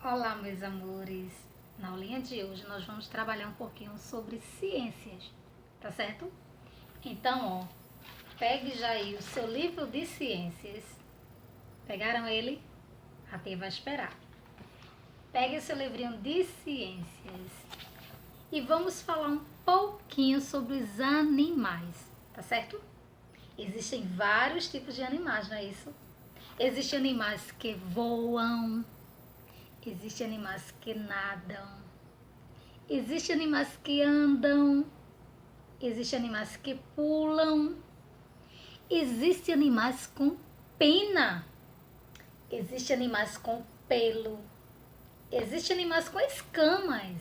Olá, meus amores! Na aulinha de hoje nós vamos trabalhar um pouquinho sobre ciências, tá certo? Então, pegue já aí o seu livro de ciências. Pegaram ele? A tia vai esperar. Pegue o seu livrinho de ciências e vamos falar um pouquinho sobre os animais, tá certo? Existem vários tipos de animais, não é isso? Existem animais que voam, existem animais que nadam, existem animais que andam, existem animais que pulam, existem animais com pena, existem animais com pelo, existem animais com escamas,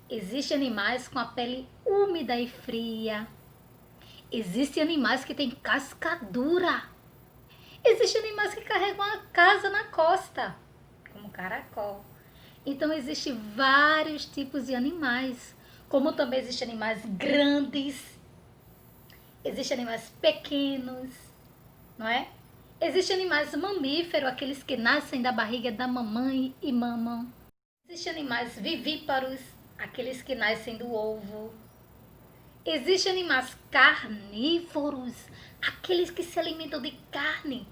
existem animais com a pele úmida e fria, existem animais que têm casca dura, existem animais que carregam a casa na costa, como caracol. Então existem vários tipos de animais, como também existem animais grandes, existem animais pequenos, não é? Existem animais mamíferos, aqueles que nascem da barriga da mamãe e mamam. Existem animais vivíparos, aqueles que nascem do ovo. Existem animais carnívoros, aqueles que se alimentam de carne.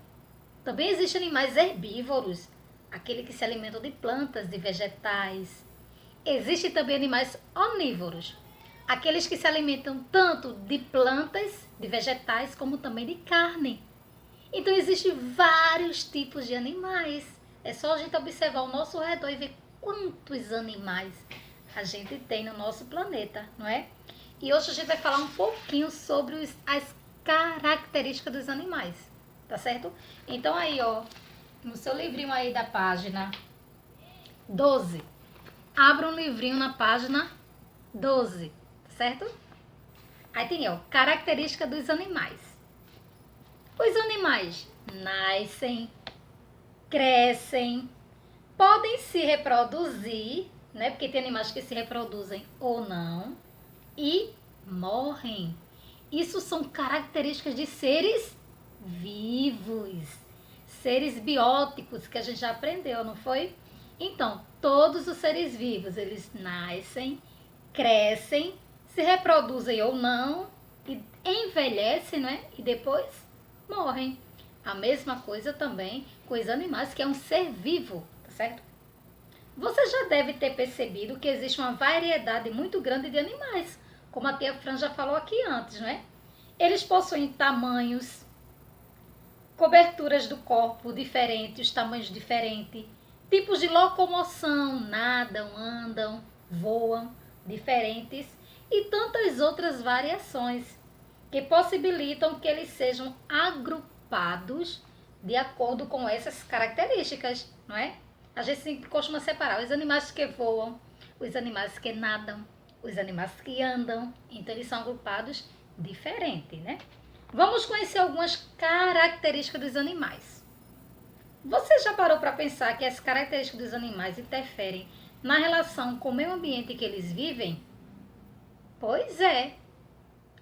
Também existem animais herbívoros, aqueles que se alimentam de plantas, de vegetais. Existem também animais onívoros, aqueles que se alimentam tanto de plantas, de vegetais, como também de carne. Então existem vários tipos de animais. É só a gente observar ao nosso redor e ver quantos animais a gente tem no nosso planeta, não é? E hoje a gente vai falar um pouquinho sobre as características dos animais, tá certo? Então aí, no seu livrinho aí da página 12, abra um livrinho na página 12, certo? Aí tem, característica dos animais. Os animais nascem, crescem, podem se reproduzir, né? Porque tem animais que se reproduzem ou não, e morrem. Isso são características de seres vivos, seres bióticos, que a gente já aprendeu, não foi? Então, todos os seres vivos, eles nascem, crescem, se reproduzem ou não, e envelhecem, né? E depois morrem. A mesma coisa também com os animais, que é um ser vivo, tá certo? Você já deve ter percebido que existe uma variedade muito grande de animais, como a tia Fran já falou aqui antes, né? Eles possuem tamanhos, coberturas do corpo diferentes, tamanhos diferentes, tipos de locomoção, nadam, andam, voam, diferentes e tantas outras variações que possibilitam que eles sejam agrupados de acordo com essas características, não é? A gente sempre costuma separar os animais que voam, os animais que nadam, os animais que andam, então eles são agrupados diferente, né? Vamos conhecer algumas características dos animais. Você já parou para pensar que as características dos animais interferem na relação com o meio ambiente que eles vivem? Pois é.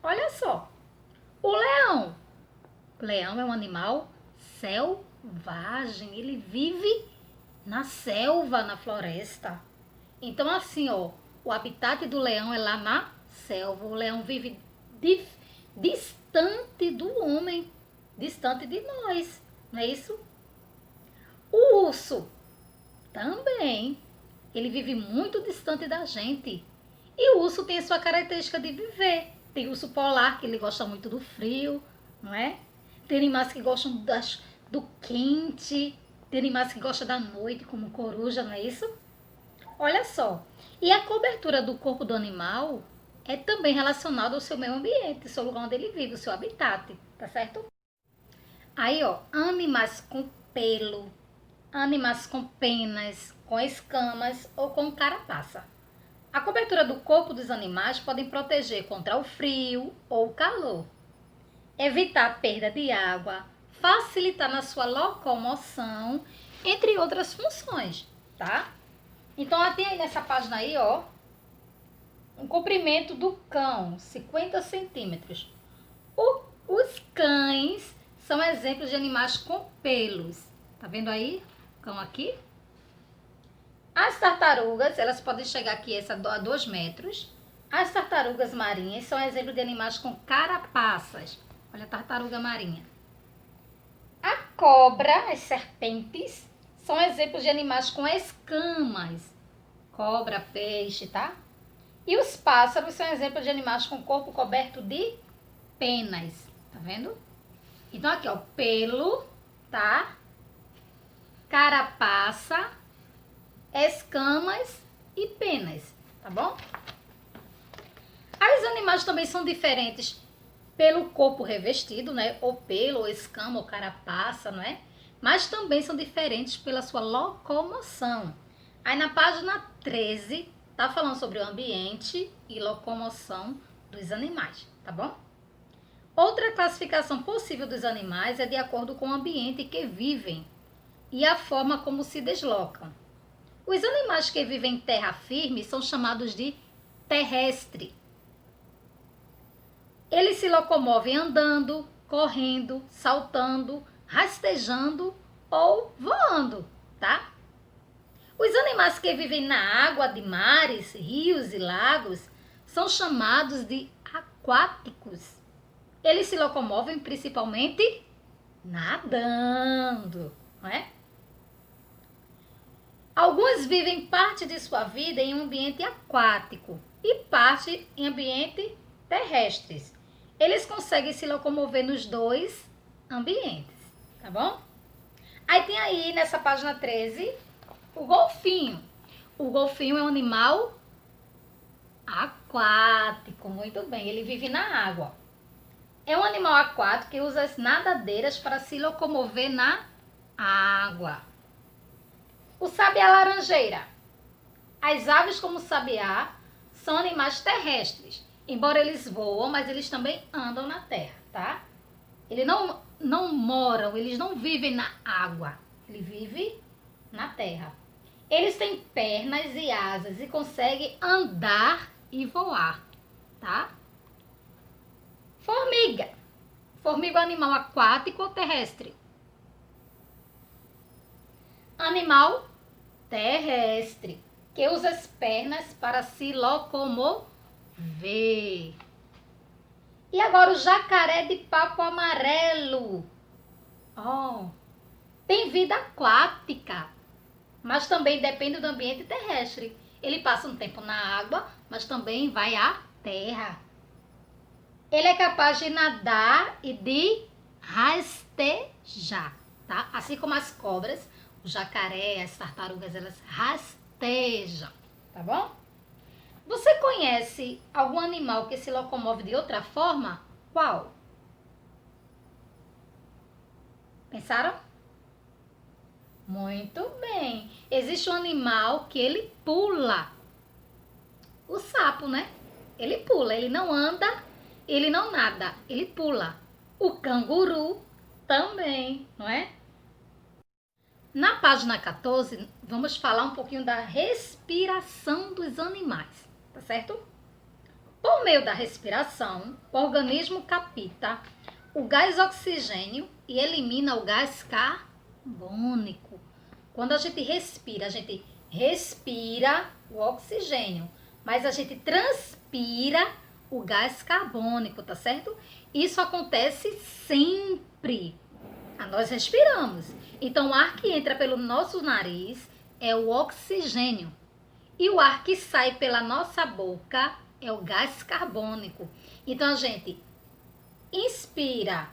Olha só. O leão. O leão é um animal selvagem. Ele vive na selva, na floresta. Então, assim, o habitat do leão é lá na selva. O leão vive distante do homem, distante de nós, não é isso? O urso também, ele vive muito distante da gente. E o urso tem a sua característica de viver. Tem urso polar, que ele gosta muito do frio, não é? Tem animais que gostam do quente, tem animais que gostam da noite, como coruja, não é isso? Olha só, e a cobertura do corpo do animal é também relacionada ao seu meio ambiente, ao seu lugar onde ele vive, o seu habitat, tá certo? Aí, animais com pelo, animais com penas, com escamas ou com carapaça. A cobertura do corpo dos animais podem proteger contra o frio ou o calor, evitar a perda de água, facilitar na sua locomoção, entre outras funções, tá? Então, tem aí nessa página aí, um comprimento do cão, 50 centímetros. Os cães são exemplos de animais com pelos. Tá vendo aí? Cão aqui. As tartarugas, elas podem chegar aqui a 2 metros. As tartarugas marinhas são exemplo de animais com carapaças. Olha a tartaruga marinha. A cobra, as serpentes, são exemplos de animais com escamas. Cobra, peixe, tá? E os pássaros são exemplos de animais com corpo coberto de penas. Tá vendo? Então aqui, ó, pelo, tá? Carapaça, escamas e penas, tá bom? Os animais também são diferentes pelo corpo revestido, né? Ou pelo, ou escama, ou carapaça, não é? Mas também são diferentes pela sua locomoção. Aí na página 13, tá falando sobre o ambiente e locomoção dos animais, tá bom? Outra classificação possível dos animais é de acordo com o ambiente que vivem e a forma como se deslocam. Os animais que vivem em terra firme são chamados de terrestre. Eles se locomovem andando, correndo, saltando, rastejando ou voando, tá? Os animais que vivem na água de mares, rios e lagos são chamados de aquáticos. Eles se locomovem principalmente nadando, não é? Alguns vivem parte de sua vida em um ambiente aquático e parte em ambiente terrestres. Eles conseguem se locomover nos dois ambientes, tá bom? Aí tem aí nessa página 13 o golfinho. O golfinho é um animal aquático, muito bem, ele vive na água. É um animal aquático que usa as nadadeiras para se locomover na água. O sabiá-laranjeira. As aves como o sabiá são animais terrestres. Embora eles voam, mas eles também andam na terra, tá? Eles não moram, eles não vivem na água. Ele vive na terra. Eles têm pernas e asas e conseguem andar e voar, tá? Formiga. Formiga é um animal aquático ou terrestre? Animal terrestre, que usa as pernas para se locomover. E agora o jacaré de papo amarelo. Oh, tem vida aquática, mas também depende do ambiente terrestre. Ele passa um tempo na água, mas também vai à terra. Ele é capaz de nadar e de rastejar, tá? Assim como as cobras, o jacaré, as tartarugas, elas rastejam, tá bom? Você conhece algum animal que se locomove de outra forma? Qual? Pensaram? Muito bem. Existe um animal que ele pula. O sapo, né? Ele pula, ele não anda, ele não nada, ele pula. O canguru também, não é? Na página 14, vamos falar um pouquinho da respiração dos animais, tá certo? Por meio da respiração, o organismo capta o gás oxigênio e elimina o gás carbônico. Quando a gente respira o oxigênio, mas a gente transpira o gás carbônico, tá certo? Isso acontece sempre. Nós respiramos. Então, o ar que entra pelo nosso nariz é o oxigênio. E o ar que sai pela nossa boca é o gás carbônico. Então, a gente inspira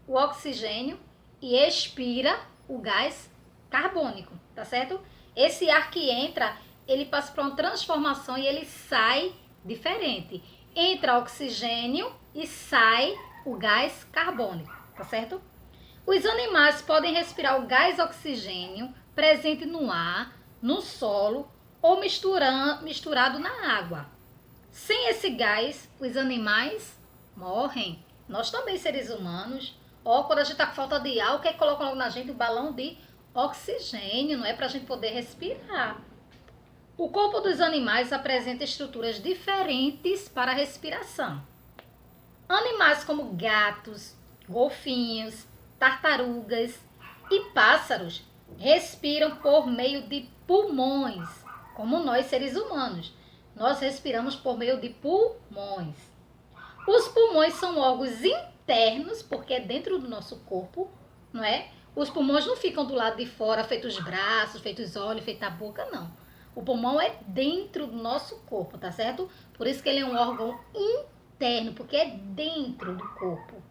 o oxigênio e expira o gás carbônico, tá certo? Esse ar que entra, ele passa por uma transformação e ele sai diferente. Entra oxigênio e sai o gás carbônico, tá certo? Os animais podem respirar o gás oxigênio presente no ar, no solo ou misturado na água. Sem esse gás, os animais morrem. Nós também, seres humanos, quando a gente está com falta de ar, o que é que coloca logo na gente? O balão de oxigênio, não é? Para a gente poder respirar. O corpo dos animais apresenta estruturas diferentes para a respiração. Animais como gatos, golfinhos, tartarugas e pássaros respiram por meio de pulmões, como nós seres humanos. Nós respiramos por meio de pulmões. Os pulmões são órgãos internos, porque é dentro do nosso corpo, não é? Os pulmões não ficam do lado de fora, feitos os braços, feitos os olhos, feita a boca, não. O pulmão é dentro do nosso corpo, tá certo? Por isso que ele é um órgão interno, porque é dentro do corpo.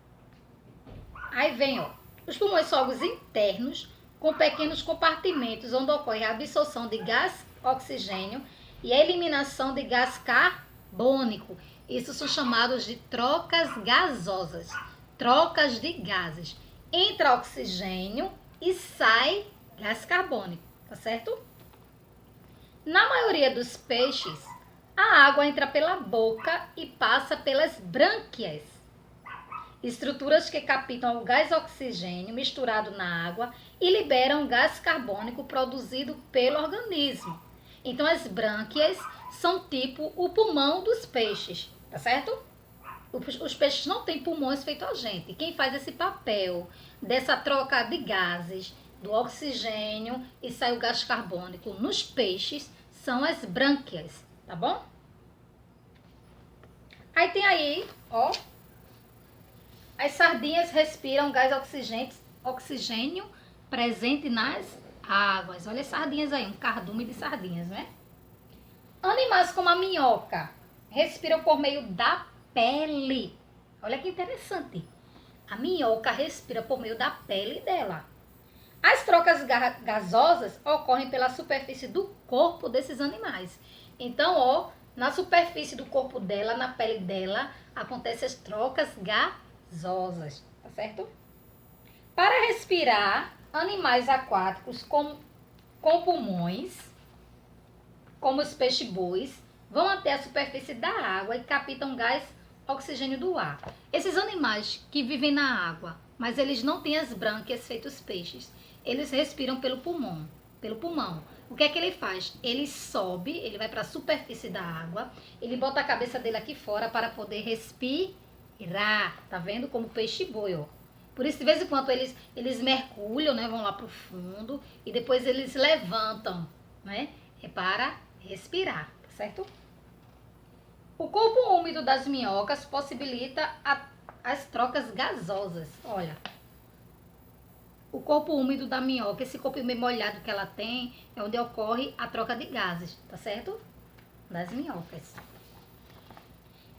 Aí vem, ó, os pulmões são órgãos internos, com pequenos compartimentos, onde ocorre a absorção de gás oxigênio e a eliminação de gás carbônico. Isso são chamados de trocas gasosas, trocas de gases. Entra oxigênio e sai gás carbônico, tá certo? Na maioria dos peixes, a água entra pela boca e passa pelas brânquias, estruturas que captam o gás oxigênio misturado na água e liberam gás carbônico produzido pelo organismo. Então, as brânquias são tipo o pulmão dos peixes, tá certo? Os peixes não têm pulmões feito a gente. Quem faz esse papel dessa troca de gases, do oxigênio e sai o gás carbônico nos peixes, são as brânquias, tá bom? Aí tem aí, ó, as sardinhas respiram gás oxigênio presente nas águas. Olha as sardinhas aí, um cardume de sardinhas, né? Animais como a minhoca respiram por meio da pele. Olha que interessante. A minhoca respira por meio da pele dela. As trocas gasosas ocorrem pela superfície do corpo desses animais. Então, ó, na superfície do corpo dela, na pele dela, acontecem as trocas gasosas, tá certo? Para respirar, animais aquáticos com pulmões, como os peixes-bois, vão até a superfície da água e captam gás oxigênio do ar. Esses animais que vivem na água, mas eles não têm as brânquias feitos peixes, eles respiram pelo pulmão. O que é que ele faz? Ele sobe, ele vai para a superfície da água, ele bota a cabeça dele aqui fora para poder respirar. Tá vendo? Como peixe-boi, ó. Por isso, de vez em quando, eles mergulham, né? Vão lá pro fundo e depois eles levantam, né? É para respirar, tá certo? O corpo úmido das minhocas possibilita as trocas gasosas. Olha, o corpo úmido da minhoca, esse corpo meio molhado que ela tem, é onde ocorre a troca de gases, tá certo? Das minhocas.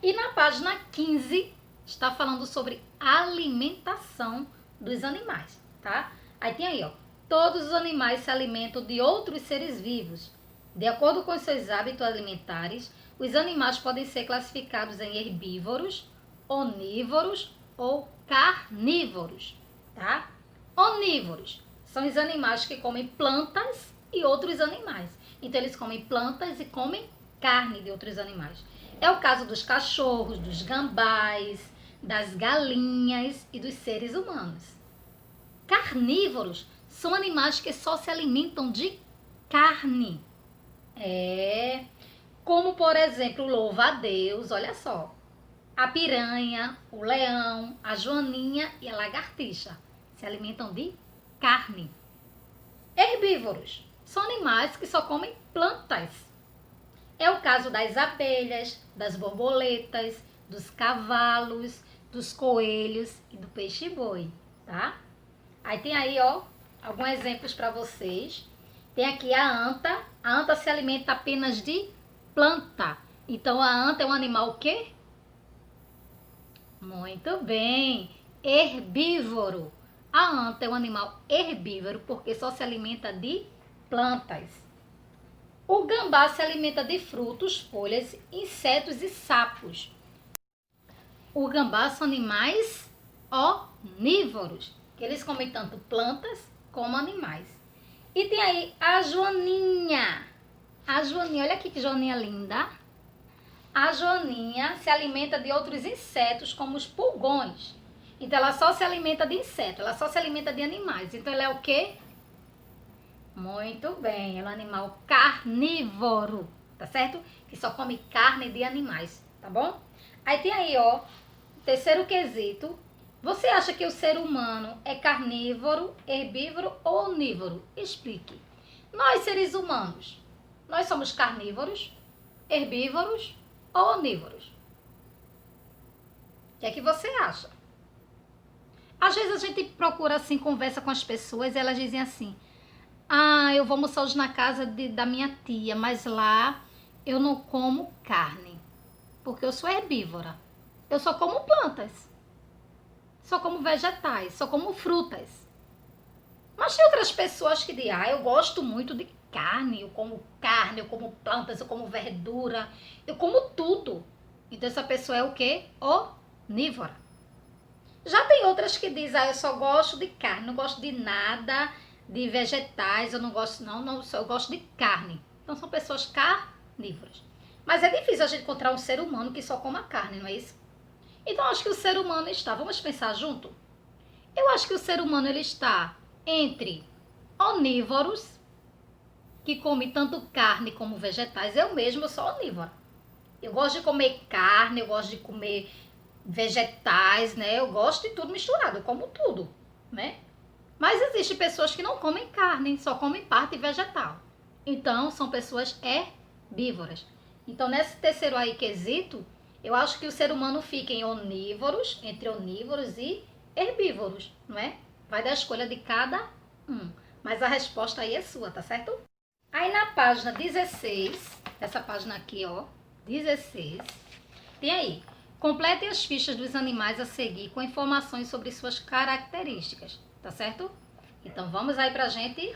E na página 15, está falando sobre alimentação dos animais, tá? Aí tem aí, ó, todos os animais se alimentam de outros seres vivos. De acordo com os seus hábitos alimentares, os animais podem ser classificados em herbívoros, onívoros ou carnívoros, tá? Onívoros são os animais que comem plantas e outros animais. Então, eles comem plantas e comem carne de outros animais. É o caso dos cachorros, dos gambás, das galinhas e dos seres humanos. Carnívoros são animais que só se alimentam de carne. Como, por exemplo, o louva-a-Deus, olha só. A piranha, o leão, a joaninha e a lagartixa se alimentam de carne. Herbívoros são animais que só comem plantas. É o caso das abelhas, das borboletas, dos cavalos, dos coelhos e do peixe-boi, tá? Aí tem aí, ó, alguns exemplos para vocês. Tem aqui a anta. A anta se alimenta apenas de planta. Então, a anta é um animal o quê? Muito bem, herbívoro. A anta é um animal herbívoro porque só se alimenta de plantas. O gambá se alimenta de frutos, folhas, insetos e sapos. O gambá são animais onívoros, que eles comem tanto plantas como animais. E tem aí a joaninha. A joaninha, olha aqui que joaninha linda. A joaninha se alimenta de outros insetos, como os pulgões. Então, ela só se alimenta de insetos, ela só se alimenta de animais. Então, ela é o quê? Muito bem, ela é um animal carnívoro, tá certo? Que só come carne de animais, tá bom? Aí tem aí, ó, terceiro quesito, Você acha que o ser humano é carnívoro, herbívoro ou onívoro? Explique. Nós, seres humanos, nós somos carnívoros, herbívoros ou onívoros? O que é que você acha? Às vezes a gente procura assim, conversa com as pessoas e elas dizem assim: ah, eu vou almoçar hoje na casa da minha tia, mas lá eu não como carne, porque eu sou herbívora. Eu só como plantas, só como vegetais, só como frutas. Mas tem outras pessoas que dizem: ah, eu gosto muito de carne, eu como plantas, eu como verdura, eu como tudo. Então essa pessoa é o quê? Onívora. Já tem outras que dizem: ah, eu só gosto de carne, não gosto de nada de vegetais, eu não gosto, não, eu gosto de carne. Então são pessoas carnívoras. Mas é difícil a gente encontrar um ser humano que só coma carne, não é isso? Então acho que o ser humano está, vamos pensar junto? Eu acho que o ser humano ele está entre onívoros, que come tanto carne como vegetais. Eu mesmo sou onívora. Eu gosto de comer carne, eu gosto de comer vegetais, né? Eu gosto de tudo misturado, eu como tudo, né? Mas existem pessoas que não comem carne, só comem parte vegetal. Então, são pessoas herbívoras. Então, nesse terceiro aí quesito, eu acho que o ser humano fica em onívoros, entre onívoros e herbívoros, não é? Vai da escolha de cada um. Mas a resposta aí é sua, tá certo? Aí na página 16, essa página aqui, ó, 16, tem aí: complete as fichas dos animais a seguir com informações sobre suas características, tá certo? Então vamos aí pra gente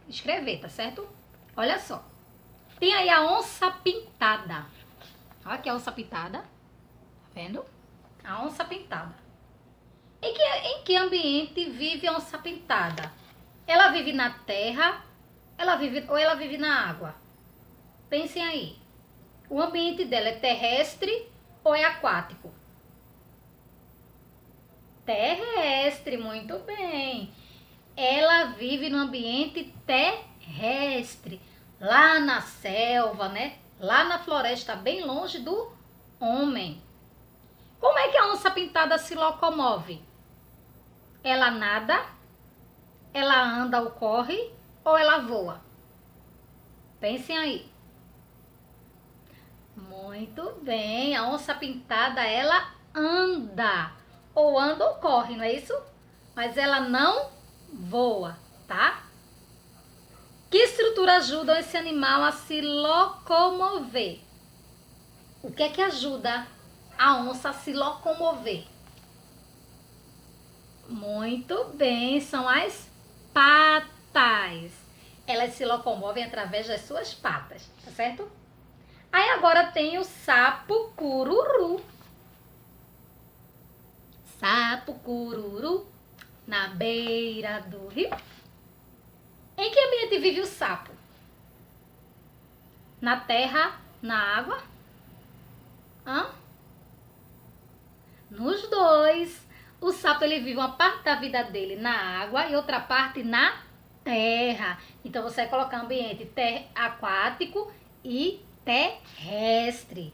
escrever, tá certo? Olha só. Tem aí a onça pintada. Olha aqui a onça pintada. Tá vendo? A onça pintada. Em que ambiente vive a onça pintada? Ela vive na terra, ela vive na água? Pensem aí. O ambiente dela é terrestre ou é aquático? Terrestre, muito bem. Ela vive no ambiente terrestre, lá na selva, né? Lá na floresta, bem longe do homem. Como é que a onça pintada se locomove? Ela nada, ela anda ou corre, ou ela voa? Pensem aí. Muito bem, a onça pintada, ela anda. Ou anda ou corre, não é isso? Mas ela não voa, tá? Que estrutura ajuda esse animal a se locomover? O que é que ajuda a onça a se locomover? Muito bem, são as patas. Elas se locomovem através das suas patas, tá certo? Aí agora tem o sapo cururu. Sapo cururu na beira do rio. Em que ambiente vive o sapo? Na terra, na água? Nos dois. O sapo ele vive uma parte da vida dele na água e outra parte na terra. Então você vai colocar ambiente aquático e terrestre.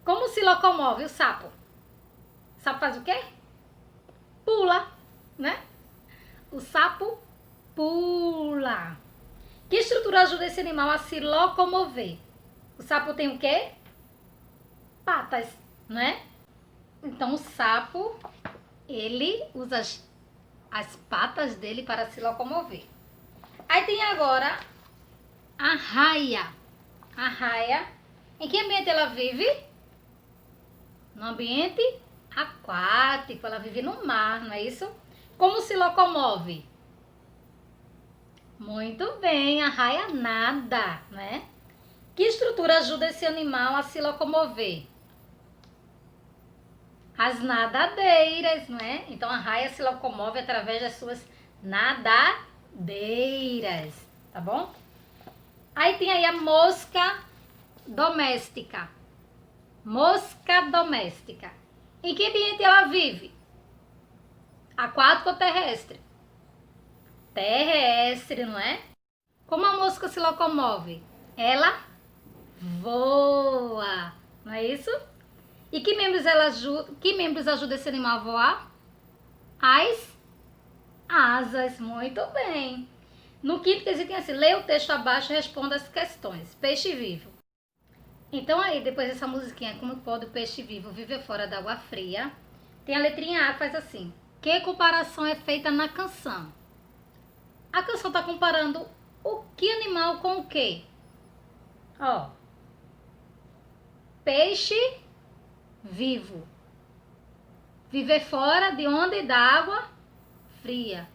Como se locomove o sapo? O sapo faz o quê? Pula, né? O sapo pula. Que estrutura ajuda esse animal a se locomover? O sapo tem o quê? Patas, né? Então o sapo, ele usa as patas dele para se locomover. Aí tem agora a raia. A raia, em que ambiente ela vive? No ambiente aquático, ela vive no mar, não é isso? Como se locomove? Muito bem, a raia nada, né? Que estrutura ajuda esse animal a se locomover? As nadadeiras, não é? Então a raia se locomove através das suas nadadeiras, tá bom? Aí tem aí a mosca doméstica. Mosca doméstica. Em que ambiente ela vive? Aquático ou terrestre? Terrestre, não é? Como a mosca se locomove? Ela voa, não é isso? E que membros ajudam esse animal a voar? as asas. Muito bem. No quinto quesito tem assim, leia o texto abaixo e responda as questões. Peixe vivo. Então aí, depois dessa musiquinha, como pode o peixe vivo viver fora da água fria? Tem a letrinha A que faz assim. Que comparação é feita na canção? A canção está comparando o que animal com o quê? Ó. Peixe vivo. Viver fora de onde? Da água fria.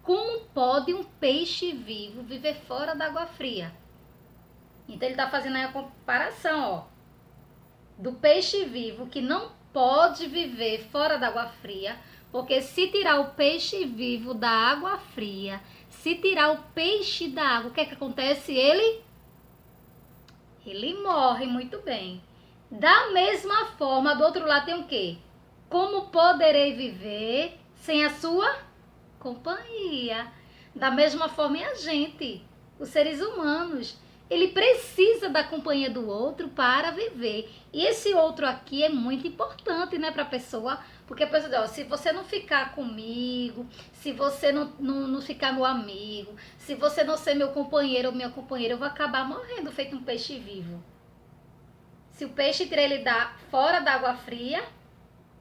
Como pode um peixe vivo viver fora da água fria? Então ele está fazendo aí a comparação, ó, do peixe vivo que não pode viver fora da água fria, porque se tirar o peixe vivo da água fria, se tirar o peixe da água, o que é que acontece? Ele morre. Muito bem. Da mesma forma, do outro lado tem o quê? Como poderei viver sem a sua companhia? Da mesma forma é a gente, os seres humanos. Ele precisa da companhia do outro para viver. E esse outro aqui é muito importante, né, para a pessoa. Porque a pessoa diz, ó, se você não ficar comigo, se você não ficar meu amigo, se você não ser meu companheiro ou minha companheira, eu vou acabar morrendo feito um peixe vivo. Se o peixe tirar ele fora da água fria,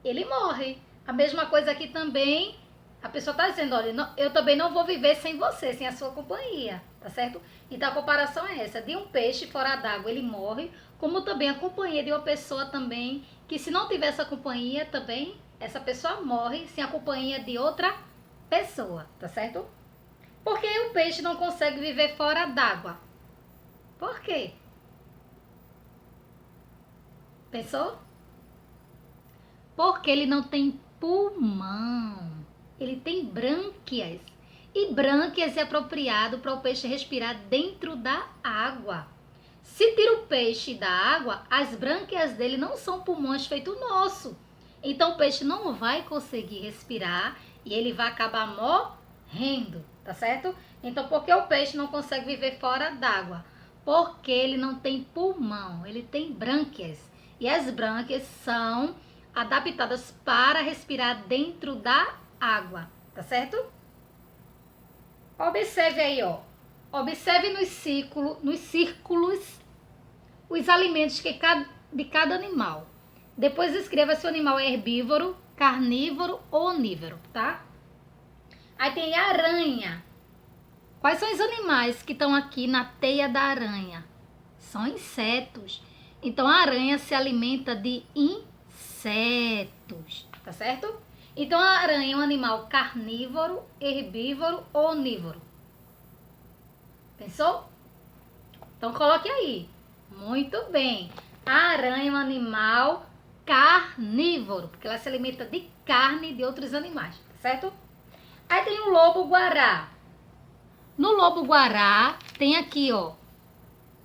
ele morre. A mesma coisa aqui também, a pessoa está dizendo, olha, eu também não vou viver sem você, sem a sua companhia, tá certo? Então a comparação é essa, de um peixe fora d'água ele morre, como também a companhia de uma pessoa também, que se não tiver essa companhia também, essa pessoa morre sem a companhia de outra pessoa, tá certo? Por que o peixe não consegue viver fora d'água? Por quê? Pensou? Porque ele não tem pulmão. Ele tem brânquias. E brânquias é apropriado para o peixe respirar dentro da água. Se tira o peixe da água, as brânquias dele não são pulmões feito o nosso. Então o peixe não vai conseguir respirar e ele vai acabar morrendo, tá certo? Então por que o peixe não consegue viver fora d'água? Porque ele não tem pulmão, ele tem brânquias. E as brânquias são adaptadas para respirar dentro da água, tá certo? Observe aí, ó. Observe nos círculos os alimentos de cada animal. Depois escreva se o animal é herbívoro, carnívoro ou onívoro, tá? Aí tem a aranha. Quais são os animais que estão aqui na teia da aranha? São insetos. Então a aranha se alimenta de insetos, tá certo? Então a aranha é um animal carnívoro, herbívoro ou onívoro? Pensou? Então coloque aí. Muito bem. A aranha é um animal carnívoro, porque ela se alimenta de carne de outros animais, tá certo? Aí tem o lobo-guará. No lobo-guará tem aqui, ó,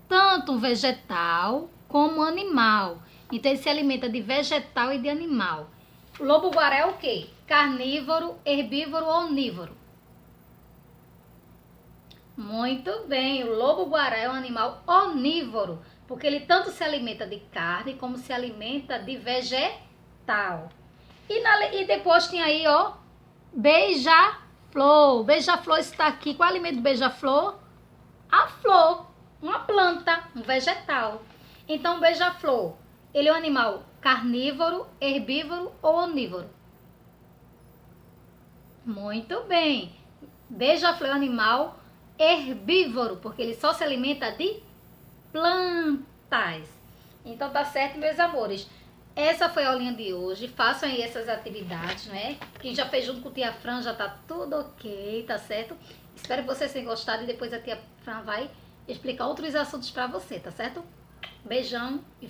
tanto um vegetal como um animal. Então ele se alimenta de vegetal e de animal. O lobo-guará é o quê? Carnívoro, herbívoro ou onívoro? Muito bem, o lobo-guará é um animal onívoro, porque ele tanto se alimenta de carne como se alimenta de vegetal. E depois tem aí, ó, beija-flor. Beija-flor está aqui. Qual é o alimento do beija-flor? A flor, uma planta, um vegetal. Então, o beija-flor, ele é um animal carnívoro, herbívoro ou onívoro? Muito bem. Beija-flor é um animal herbívoro, porque ele só se alimenta de plantas. Então tá certo, meus amores. Essa foi a aulinha de hoje. Façam aí essas atividades, né? Quem já fez junto com a tia Fran já tá tudo ok, tá certo? Espero que vocês tenham gostado e depois a tia Fran vai explicar outros assuntos pra você, tá certo? Beijão e